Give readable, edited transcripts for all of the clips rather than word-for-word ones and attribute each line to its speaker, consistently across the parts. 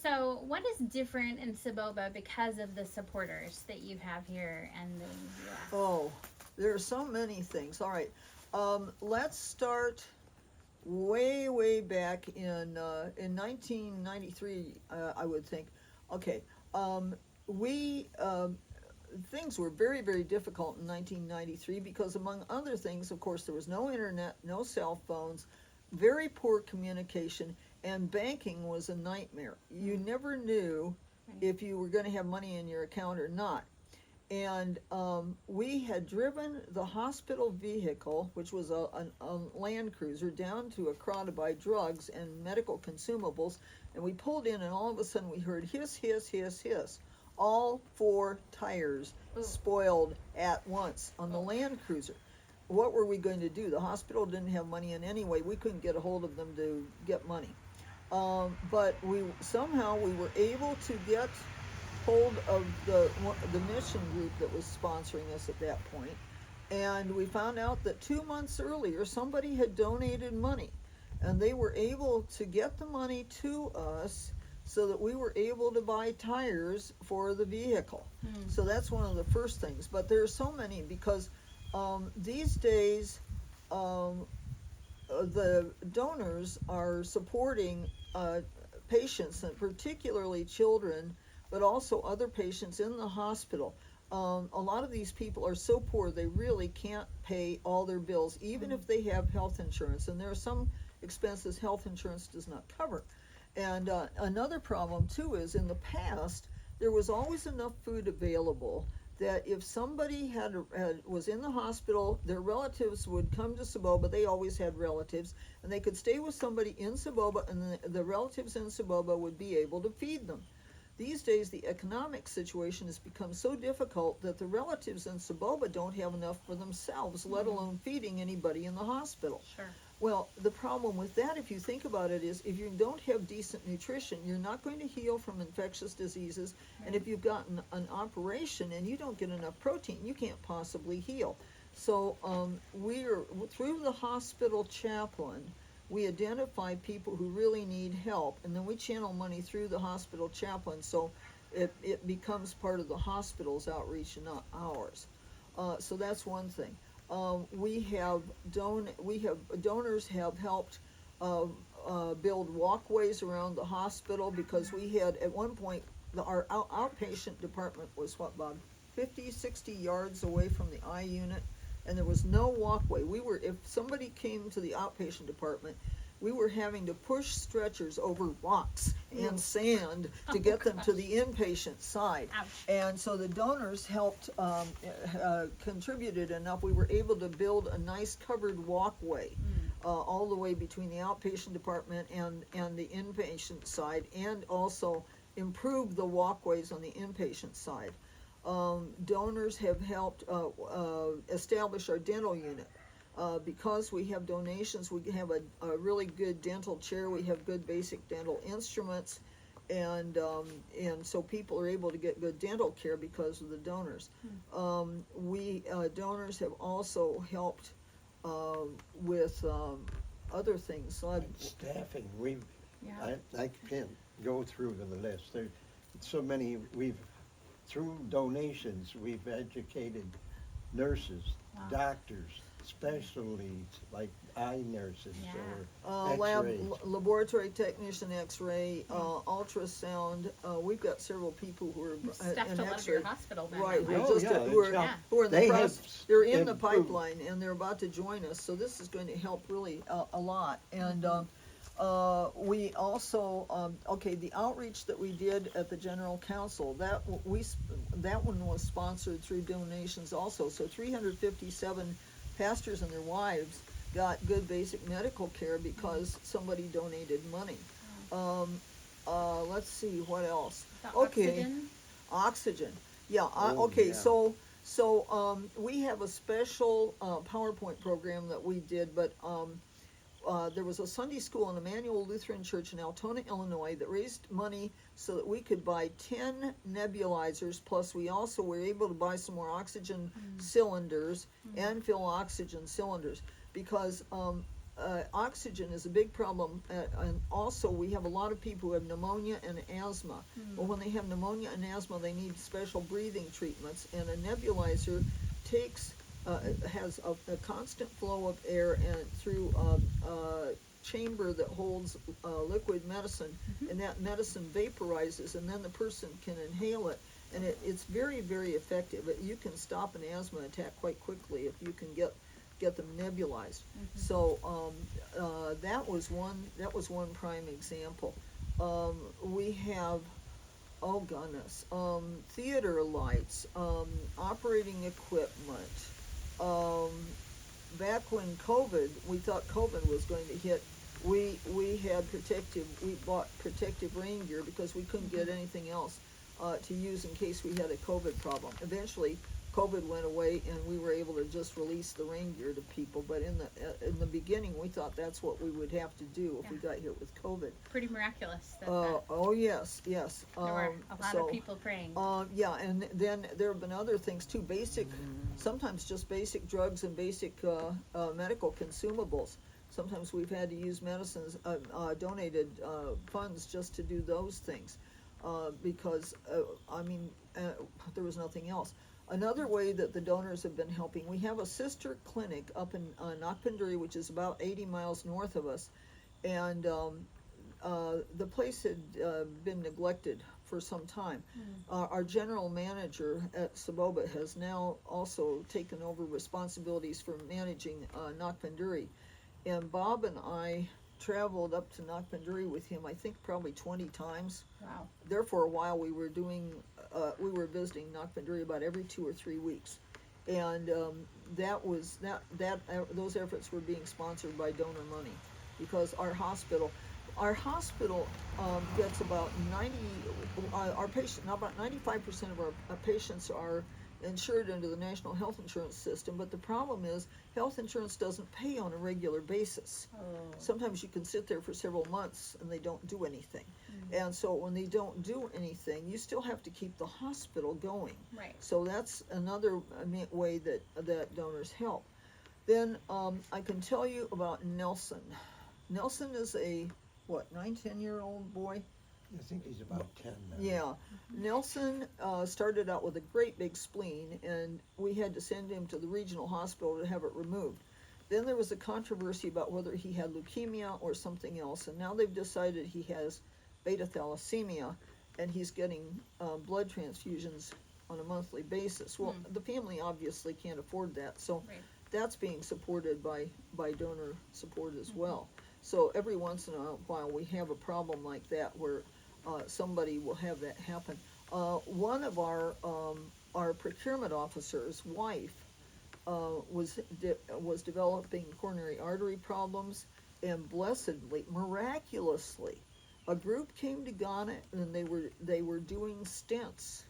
Speaker 1: So, what is different in Saboba because of the supporters that you have here in the U.S.?
Speaker 2: Oh, there are so many things. All right, let's start way back in 1993. I would think. Okay, we things were very difficult in 1993 because, among other things, of course, there was no internet, no cell phones, very poor communication, and banking was a nightmare. You never knew
Speaker 1: Right.
Speaker 2: if you were going to have money in your account or not. And we had driven the hospital vehicle, which was a Land Cruiser, down to Accra to buy drugs and medical consumables. And we pulled in, and all of a sudden we heard hiss. All four tires
Speaker 1: Ooh.
Speaker 2: spoiled at once on the
Speaker 1: Oh.
Speaker 2: Land Cruiser. What were we going to do? The hospital didn't have money in any way. We couldn't get a hold of them to get money. But we were able to get hold of the mission group that was sponsoring us at that point, and we found out that 2 months earlier somebody had donated money, and they were able to get the money to us so that we were able to buy tires for the vehicle. So that's one of the first things. But there are so many because these days the donors are supporting patients, and particularly children, but also other patients in the hospital. A lot of these people are so poor they really can't pay all their bills, even if they have health insurance. And there are some expenses health insurance does not cover. And another problem too is, in the past there was always enough food available that if somebody was in the hospital, their relatives would come to Saboba. They always had relatives, and they could stay with somebody in Saboba, and the relatives in Saboba would be able to feed them. These days, the economic situation has become so difficult that the relatives in Saboba don't have enough for themselves, let alone feeding anybody in the hospital.
Speaker 1: Sure.
Speaker 2: Well, the problem with that, if you think about it, is if you don't have decent nutrition, you're not going to heal from infectious diseases.
Speaker 1: Right.
Speaker 2: And if you've gotten an operation and you don't get enough protein, you can't possibly heal. So we're through the hospital chaplain, we identify people who really need help, and then we channel money through the hospital chaplain, so it becomes part of the hospital's outreach and not ours. So that's one thing. Donors have helped build walkways around the hospital, because we had at one point our outpatient department was Bob, 50-60 yards away from the I unit, and there was no walkway. If somebody came to the outpatient department, we were having to push stretchers over rocks and sand to get them to the inpatient side.
Speaker 1: Ouch.
Speaker 2: And so the donors helped, contributed enough. We were able to build a nice covered walkway all the way between the outpatient department and the inpatient side, and also improve the walkways on the inpatient side. Donors have helped establish our dental unit. Because we have donations, we have a really good dental chair, we have good basic dental instruments, and so people are able to get good dental care because of the donors. Donors have also helped with other things.
Speaker 3: Staffing,
Speaker 1: Yeah.
Speaker 3: I can't go through the list. There's so many. Through donations, we've educated nurses,
Speaker 1: Wow.
Speaker 3: doctors, specialties like eye nurses
Speaker 1: Yeah.
Speaker 3: or X-rays.
Speaker 2: Laboratory technician, X-ray, ultrasound. We've got several people who are
Speaker 1: Stuffed
Speaker 2: in
Speaker 1: a lot of
Speaker 2: X-ray.
Speaker 1: your hospital then.
Speaker 2: Right,
Speaker 1: right?
Speaker 3: Oh,
Speaker 2: just
Speaker 3: yeah,
Speaker 2: who are
Speaker 1: Yeah.
Speaker 2: who are in the
Speaker 3: They
Speaker 2: process.
Speaker 3: have
Speaker 2: They're in the
Speaker 3: improved.
Speaker 2: pipeline, and they're about to join us. So this is going to help really a lot. And we also the outreach that we did at the General Council, that one was sponsored through donations also. So 357 pastors and their wives got good basic medical care because somebody donated money. Let's see what else.
Speaker 1: The
Speaker 2: Okay.
Speaker 1: oxygen.
Speaker 2: Oxygen. Yeah,
Speaker 3: Oh,
Speaker 2: okay,
Speaker 3: yeah.
Speaker 2: so we have a special PowerPoint program that we did, but there was a Sunday school in Emmanuel Lutheran Church in Altona, Illinois, that raised money so that we could buy 10 nebulizers, plus we also were able to buy some more oxygen cylinders and fill oxygen cylinders, because oxygen is a big problem, and also we have a lot of people who have pneumonia and asthma. Well, when they have pneumonia and asthma, they need special breathing treatments, and a nebulizer takes has a constant flow of air and through a chamber that holds liquid medicine, and that medicine vaporizes, and then the person can inhale it, and it's very, very effective. You can stop an asthma attack quite quickly if you can get them nebulized. So that was one prime example. We have, oh goodness, theater lights, operating equipment. Back when we thought COVID was going to hit, we bought protective rain gear because we couldn't get anything else to use in case we had a COVID problem. Eventually, COVID went away, and we were able to just release the rain gear to people. But in the beginning, we thought that's what we would have to do if we got hit with COVID.
Speaker 1: Pretty miraculous.
Speaker 2: Oh yes.
Speaker 1: There were a lot of people praying.
Speaker 2: Yeah, and then there have been other things too. Sometimes just basic drugs and basic medical consumables. Sometimes we've had to use medicines, donated funds just to do those things, because there was nothing else. Another way that the donors have been helping, we have a sister clinic up in Nakpanduri, which is about 80 miles north of us, and the place had been neglected for some time. Our general manager at Saboba has now also taken over responsibilities for managing Nakpanduri, and Bob and I traveled up to Nakpanduri with him, I think probably 20 times.
Speaker 1: Wow.
Speaker 2: There for a while we were visiting Nakpanduri about every 2 or 3 weeks, and those efforts were being sponsored by donor money, because our hospital gets about 95% of our patients are insured into the National Health Insurance System, but the problem is health insurance doesn't pay on a regular basis. Sometimes you can sit there for several months and they don't do anything. And so when they don't do anything, you still have to keep the hospital going.
Speaker 1: Right.
Speaker 2: So that's another way that donors help. Then I can tell you about Nelson. Nelson is a 9-10-year-old boy?
Speaker 3: I think he's about 10 now.
Speaker 2: Yeah. Nelson started out with a great big spleen, and we had to send him to the regional hospital to have it removed. Then there was a controversy about whether he had leukemia or something else, and now they've decided he has beta thalassemia, and he's getting blood transfusions on a monthly basis. Well, the family obviously can't afford that, so that's being supported by donor support as well. So every once in a while we have a problem like that where somebody will have that happen. One of our procurement officer's wife was developing coronary artery problems, and blessedly, miraculously, a group came to Ghana, and they were doing stents,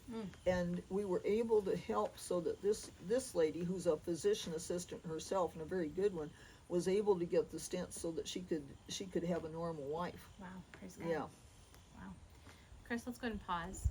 Speaker 2: and we were able to help so that this lady, who's a physician assistant herself and a very good one, was able to get the stents so that she could have a normal life.
Speaker 1: Wow, praise God.
Speaker 2: Yeah.
Speaker 1: Wow. Chris, let's go ahead and pause.